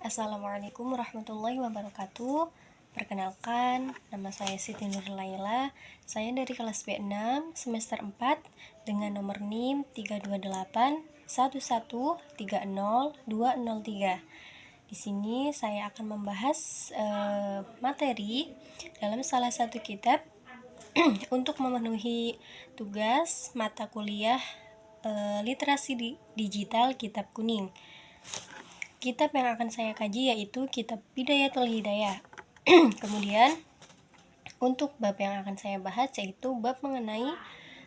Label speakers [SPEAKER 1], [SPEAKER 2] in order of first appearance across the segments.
[SPEAKER 1] Assalamualaikum warahmatullahi wabarakatuh. Perkenalkan, nama saya Siti Nur Laila. Saya dari kelas B6 semester 4 dengan nomor NIM 328 1130 203. Di sini saya akan membahas materi dalam salah satu kitab untuk memenuhi tugas mata kuliah literasi digital kitab kuning. Kitab yang akan saya kaji yaitu kitab Bidayatul Hidayah. Kemudian untuk bab yang akan saya bahas yaitu bab mengenai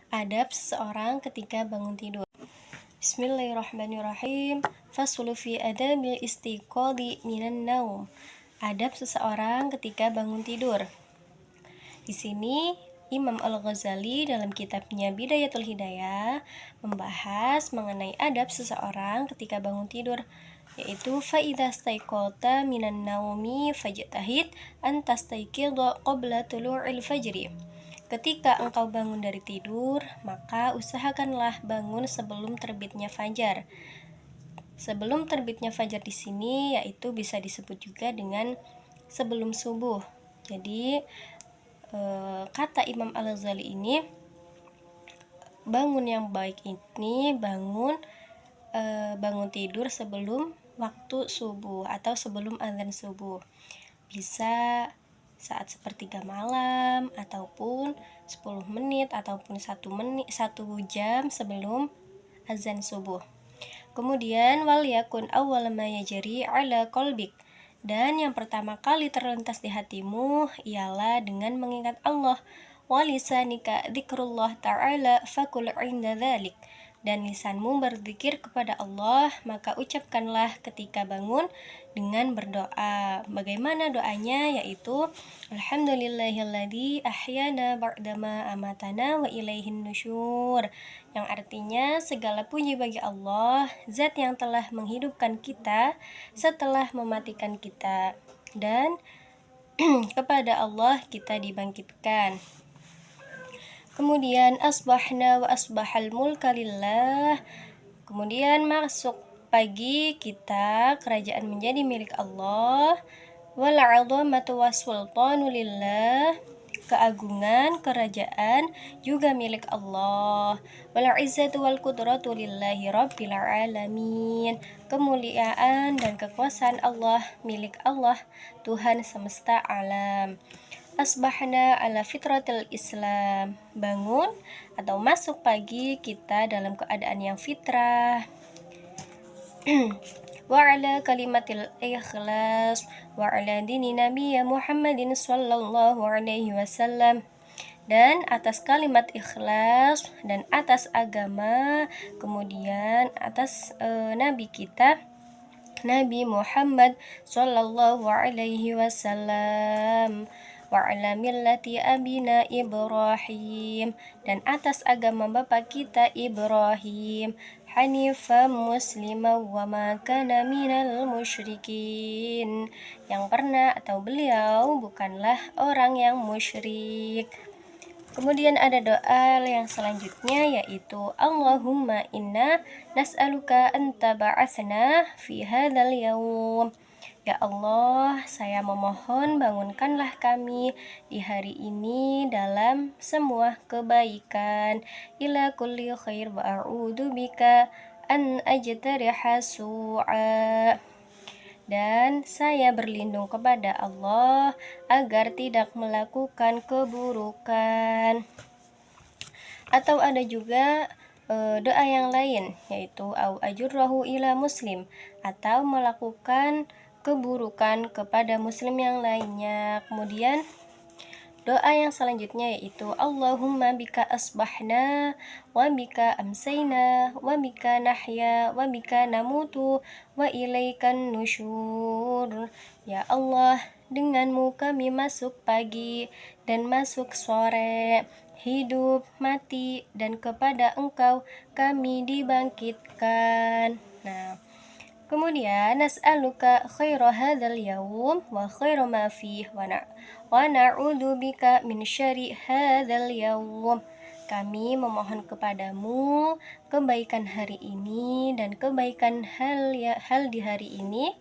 [SPEAKER 1] adab seseorang ketika bangun tidur. Bismillahirrahmanirrahim. Faslu fi adabil istiqadhi minan naum. Adab seseorang ketika bangun tidur. Di sini Imam Al-Ghazali dalam kitabnya Bidayatul Hidayah membahas mengenai adab seseorang ketika bangun tidur, yaitu fa'idha staiqata minan naumi fajtahid an tastaiqidha qabla tulu'il fajri. Ketika engkau bangun dari tidur, maka usahakanlah bangun sebelum terbitnya fajar. Sebelum terbitnya fajar di sini yaitu bisa disebut juga dengan sebelum subuh. Jadi kata Imam Al-Ghazali ini, bangun yang baik ini bangun tidur sebelum waktu subuh atau sebelum azan subuh. Bisa saat sepertiga malam ataupun 10 menit ataupun 1 jam sebelum azan subuh. Kemudian wal yakun awwal ma yajri ala qalbik. Dan yang pertama kali terlintas di hatimu ialah dengan mengingat Allah. Walisanika dzikrullah ta'ala fakul 'inda dzalik. Dan lisanmu berzikir kepada Allah, maka ucapkanlah ketika bangun dengan berdoa. Bagaimana doanya? Yaitu Alhamdulillahilladzi ahyana ba'dama amatana wa ilaihin nusyur. Yang artinya segala puji bagi Allah, zat yang telah menghidupkan kita setelah mematikan kita, dan kepada Allah kita dibangkitkan. Kemudian asbahna wa asbahal mulka lillah. Kemudian masuk pagi kita, kerajaan menjadi milik Allah. Wal 'azamatu was-sultanu lillah. Keagungan kerajaan juga milik Allah. Wal 'izzatu wal qudratu lillahi rabbil alamin. Kemuliaan dan kekuasaan Allah milik Allah, Tuhan semesta alam. Asbahna ala fitratil Islam. Bangun atau masuk pagi kita dalam keadaan yang fitrah. Wa ala kalimatil ikhlas wa ala dini nabiyya Muhammadin sallallahu alaihi wasallam. Dan atas kalimat ikhlas dan atas agama, kemudian atas nabi kita Nabi Muhammad sallallahu alaihi wasallam. Wa ala millati abina Ibrahim, dan atas agama bapa kita Ibrahim, hanifan muslima wa ma kana minal musyrikin, yang pernah atau beliau bukanlah orang yang musyrik. Kemudian ada doa yang selanjutnya yaitu Allahumma inna nas'aluka anta ba'atsna fi hadzal yaum. Ya Allah, saya memohon bangunkanlah kami di hari ini dalam semua kebaikan. Ila kulli khair wa a'udzu bika an ajtariha su'a. Dan saya berlindung kepada Allah agar tidak melakukan keburukan. Atau ada juga doa yang lain yaitu au ajurrahu ila muslim, atau melakukan keburukan kepada muslim yang lainnya. Kemudian doa yang selanjutnya yaitu Allahumma bika asbahna wa bika amsayna wa bika nahya wa bika namutu wa ilaikan nusyur. Ya Allah, denganmu kami masuk pagi dan masuk sore, hidup, mati, dan kepada Engkau kami dibangkitkan. Nah, kemudian nas'aluka khaira hadzal yaum wa khaira ma fih wa na'udzu bika min syarri hadzal yaum. Kami memohon kepadamu kebaikan hari ini dan kebaikan hal di hari ini,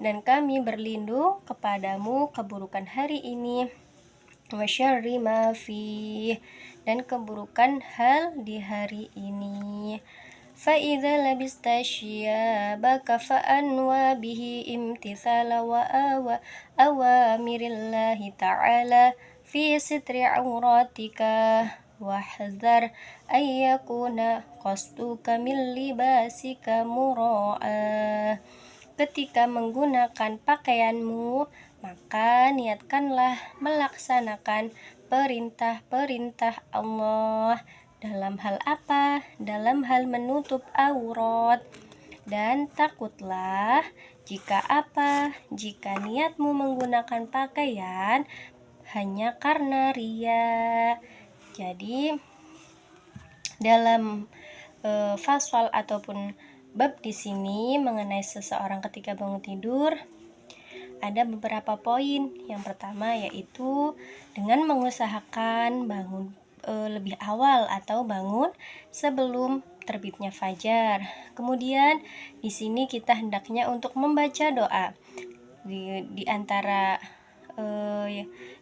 [SPEAKER 1] dan kami berlindung kepadamu keburukan hari ini, wa syarri ma fih, dan keburukan hal di hari ini. فإذا لبست ثيابك فأنوى به امتثال أوامر الله تعالى في ستر عوراتك واحذر أن يكون قصدك من لباسك مراءة. Ketika menggunakan pakaianmu, maka niatkanlah melaksanakan perintah-perintah Allah. Dalam hal apa? Dalam hal menutup aurat. Dan takutlah jika apa? Jika niatmu menggunakan pakaian hanya karena ria. Jadi dalam fasal ataupun bab di sini mengenai seseorang ketika bangun tidur ada beberapa poin. Yang pertama yaitu dengan mengusahakan bangun lebih awal atau bangun sebelum terbitnya fajar. Kemudian di sini kita hendaknya untuk membaca doa. Di antara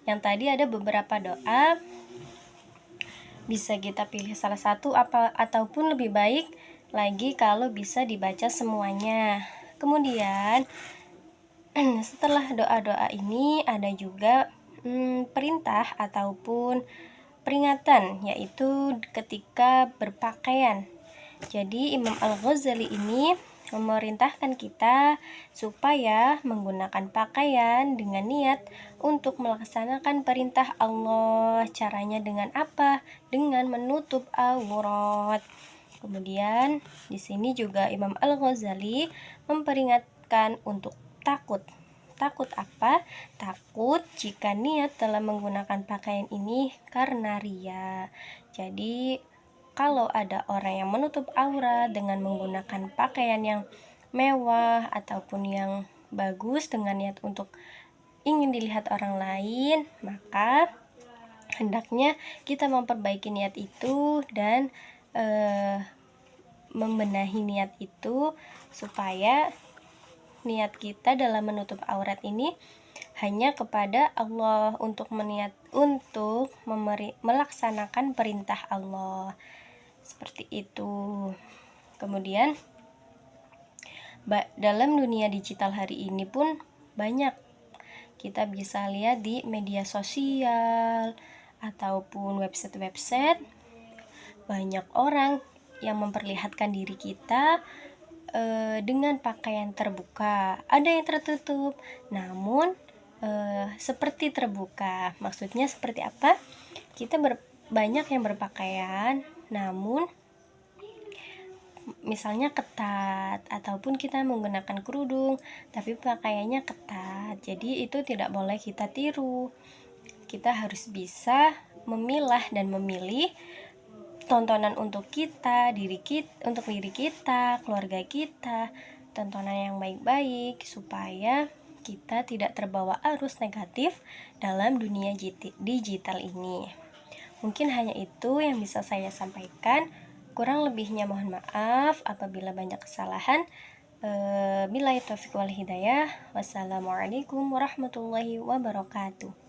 [SPEAKER 1] yang tadi ada beberapa doa, bisa kita pilih salah satu ataupun lebih baik lagi kalau bisa dibaca semuanya. Kemudian setelah doa-doa ini ada juga perintah ataupun peringatan, yaitu ketika berpakaian. Jadi Imam Al-Ghazali ini memerintahkan kita supaya menggunakan pakaian dengan niat untuk melaksanakan perintah Allah. Caranya dengan apa? Dengan menutup aurat. Kemudian di sini juga Imam Al-Ghazali memperingatkan untuk takut. Takut apa? Takut jika niat dalam menggunakan pakaian ini karena ria. Jadi kalau ada orang yang menutup aurat dengan menggunakan pakaian yang mewah ataupun yang bagus dengan niat untuk ingin dilihat orang lain, maka hendaknya kita memperbaiki niat itu dan membenahi niat itu supaya niat kita dalam menutup aurat ini hanya kepada Allah, untuk melaksanakan perintah Allah. Seperti itu. Kemudian dalam dunia digital hari ini pun banyak kita bisa lihat di media sosial ataupun website-website, banyak orang yang memperlihatkan diri kita dengan pakaian terbuka. Ada yang tertutup, namun seperti terbuka. Maksudnya seperti apa? Kita banyak yang berpakaian, namun misalnya ketat, ataupun kita menggunakan kerudung tapi pakaiannya ketat. Jadi itu tidak boleh kita tiru. Kita harus bisa memilah dan memilih tontonan untuk untuk diri kita, keluarga kita, tontonan yang baik-baik supaya kita tidak terbawa arus negatif dalam dunia digital ini. Mungkin hanya itu yang bisa saya sampaikan. Kurang lebihnya mohon maaf apabila banyak kesalahan. Billahi taufiq wal hidayah. Wassalamualaikum warahmatullahi wabarakatuh.